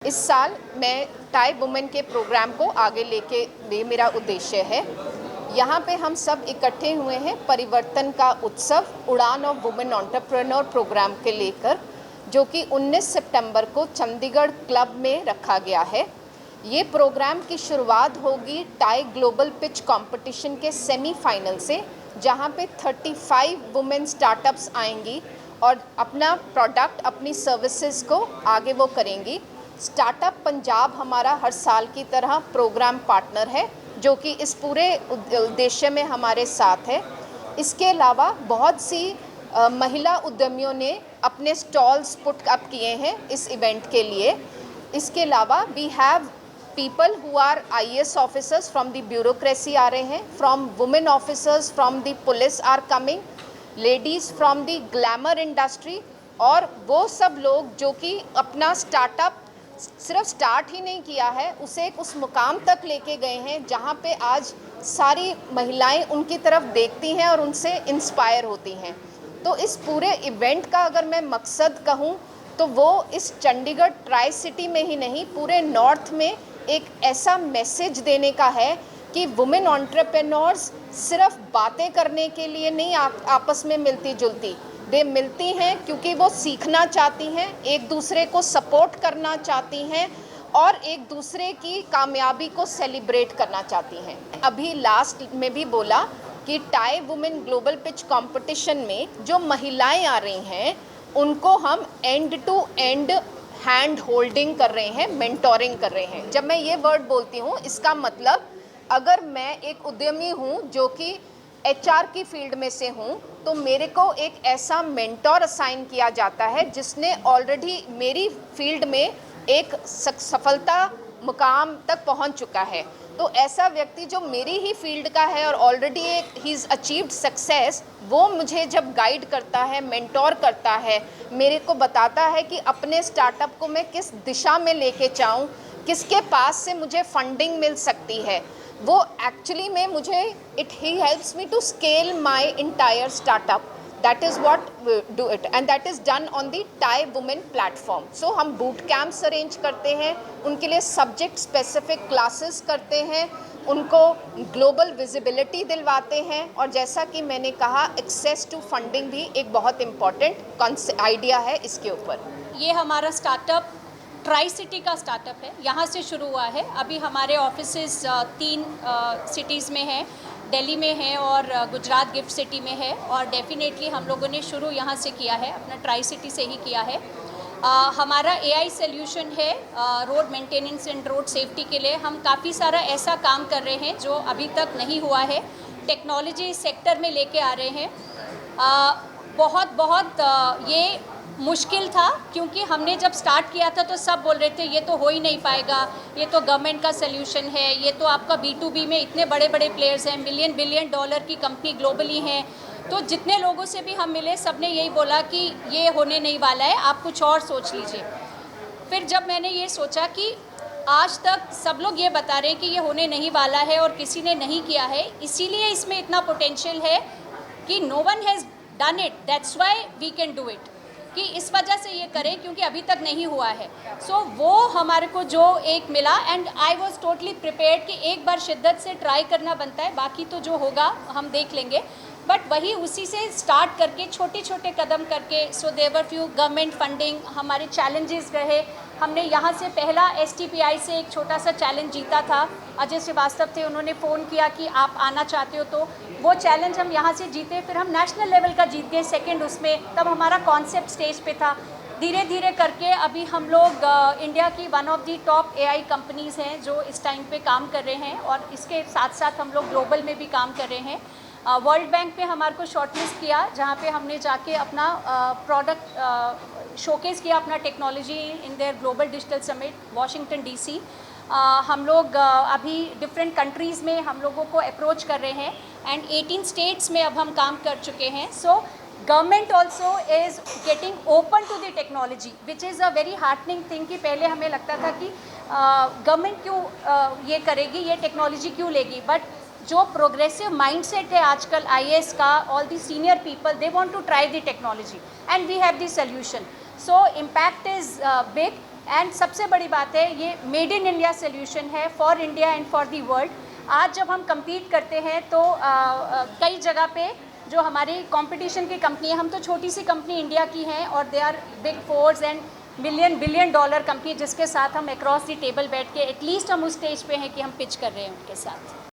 इस साल मैं टाई वुमेन के प्रोग्राम को आगे लेके ये मेरा उद्देश्य है। यहाँ पे हम सब इकट्ठे हुए हैं परिवर्तन का उत्सव उड़ान ऑफ वुमेन एंटरप्रेन्योर प्रोग्राम के लेकर, जो कि 19 सितंबर को चंडीगढ़ क्लब में रखा गया है। ये प्रोग्राम की शुरुआत होगी टाई ग्लोबल पिच कंपटीशन के सेमीफाइनल से, जहाँ पे 35 वुमेन स्टार्टअप्स आएंगी और अपना प्रोडक्ट अपनी सर्विसेज को आगे वो करेंगी। स्टार्टअप पंजाब हमारा हर साल की तरह प्रोग्राम पार्टनर है, जो कि इस पूरे उद्देश्य में हमारे साथ है। इसके अलावा बहुत सी महिला उद्यमियों ने अपने स्टॉल्स पुट अप किए हैं इस इवेंट के लिए। इसके अलावा we have people who are IAS officers from the bureaucracy आ रहे हैं, from women officers from the police are coming, ladies from the glamour industry, और वो सब लोग जो कि अपना स्टार्टअप सिर्फ स्टार्ट ही नहीं किया है, उसे एक उस मुकाम तक लेके गए हैं जहाँ पे आज सारी महिलाएं उनकी तरफ देखती हैं और उनसे इंस्पायर होती हैं। तो इस पूरे इवेंट का अगर मैं मकसद कहूँ तो वो इस चंडीगढ़ ट्राई सिटी में ही नहीं, पूरे नॉर्थ में एक ऐसा मैसेज देने का है कि वुमेन एंटरप्रेन्योर्स सिर्फ बातें करने के लिए नहीं आपस में मिलती जुलती, वे मिलती हैं क्योंकि वो सीखना चाहती हैं, एक दूसरे को सपोर्ट करना चाहती हैं और एक दूसरे की कामयाबी को सेलिब्रेट करना चाहती हैं। अभी लास्ट में भी बोला कि TiE women global pitch competition में जो महिलाएं आ रही हैं उनको हम end to end hand holding कर रहे हैं, मेंटोरिंग कर रहे हैं। जब मैं ये वर्ड बोलती हूँ, इसका मतलब अगर मैं एक उद्यमी हूँ जो कि HR की फील्ड में से हूँ, तो मेरे को एक ऐसा मेंटोर असाइन किया जाता है जिसने ऑलरेडी मेरी फील्ड में एक सफलता मुकाम तक पहुँच चुका है। तो ऐसा व्यक्ति जो मेरी ही फील्ड का है और ऑलरेडी एक ही इज़ अचीव्ड सक्सेस, वो मुझे जब गाइड करता है, मेंटोर करता है, मेरे को बताता है कि अपने स्टार्टअप को मैं किस दिशा में लेके जाऊँ, किसके पास से मुझे फंडिंग मिल सकती है, वो एक्चुअली में मुझे he helps me to scale my entire startup. That is what do it and that is done on the tie women platform. So हम बूट कैंप्स अरेंज करते हैं, उनके लिए सब्जेक्ट स्पेसिफिक क्लासेस करते हैं, उनको ग्लोबल विजिबिलिटी दिलवाते हैं, और जैसा कि मैंने कहा एक्सेस टू फंडिंग भी एक बहुत इम्पॉर्टेंट आइडिया है इसके ऊपर। ये हमारा स्टार्टअप ट्राई सिटी का स्टार्टअप है, यहाँ से शुरू हुआ है। अभी हमारे ऑफिसेस 3 सिटीज़ में हैं, दिल्ली में है और गुजरात गिफ्ट सिटी में है, और डेफिनेटली हम लोगों ने शुरू यहाँ से किया है, अपना ट्राई सिटी से ही किया है। हमारा AI सोल्यूशन है road maintenance and road safety के लिए। हम काफ़ी सारा ऐसा काम कर रहे हैं जो अभी तक नहीं हुआ है, टेक्नोलॉजी सेक्टर में लेके आ रहे हैं। बहुत ये मुश्किल था, क्योंकि हमने जब स्टार्ट किया था तो सब बोल रहे थे ये तो हो ही नहीं पाएगा, ये तो गवर्नमेंट का सोल्यूशन है, ये तो आपका B2B में इतने बड़े बड़े प्लेयर्स हैं, बिलियन डॉलर की कंपनी ग्लोबली हैं। तो जितने लोगों से भी हम मिले सब ने यही बोला कि ये होने नहीं वाला है, आप कुछ और सोच लीजिए। फिर जब मैंने ये सोचा कि आज तक सब लोग ये बता रहे हैं कि ये होने नहीं वाला है और किसी ने नहीं किया है, इसीलिए इसमें इतना पोटेंशियल है कि no one has done it, that's why we can do it, कि इस वजह से ये करें क्योंकि अभी तक नहीं हुआ है। सो वो हमारे को जो एक मिला, and I was totally prepared कि एक बार शिद्दत से ट्राई करना बनता है, बाकी तो जो होगा हम देख लेंगे। बट वही उसी से स्टार्ट करके छोटे छोटे कदम करके, सो देवर फ्यू गवर्नमेंट फंडिंग, हमारे चैलेंजेस रहे। हमने यहाँ से पहला STPI से एक छोटा सा चैलेंज जीता था, अजय श्रीवास्तव थे, उन्होंने फ़ोन किया कि आप आना चाहते हो, तो वो चैलेंज हम यहाँ से जीते। फिर हम नेशनल लेवल का जीत गए सेकंड उसमें, तब हमारा कॉन्सेप्ट स्टेज पे था। धीरे धीरे करके अभी हम लोग इंडिया की one of the top AI companies हैं जो इस टाइम पे काम कर रहे हैं, और इसके साथ साथ हम लोग ग्लोबल में भी काम कर रहे हैं। वर्ल्ड बैंक पे हमारे को शॉर्टलिस्ट किया, जहाँ पे हमने जाके अपना प्रोडक्ट शोकेस किया, अपना technology in their global digital summit Washington DC। हम लोग अभी डिफरेंट कंट्रीज़ में हम लोगों को अप्रोच कर रहे हैं, एंड 18 स्टेट्स में अब हम काम कर चुके हैं। So government also is getting open to the technology, which is a very heartening thing कि पहले हमें लगता था कि गवर्नमेंट क्यों ये करेगी, ये टेक्नोलॉजी क्यों लेगी, बट जो प्रोग्रेसिव माइंडसेट है आजकल IAS का, all the senior people they want to try the technology and we have the solution. So impact is big, and सबसे बड़ी बात है ये मेड इन इंडिया सोल्यूशन है for India and for the world. आज जब हम compete करते हैं तो कई जगह पे जो हमारी कंपटीशन की कंपनी है, हम तो छोटी सी कंपनी इंडिया की हैं और they are big force and billion dollar company जिसके साथ हम अक्रॉस दी टेबल बैठ के एटलीस्ट हम उस स्टेज पे हैं कि हम पिच कर रहे हैं उनके साथ।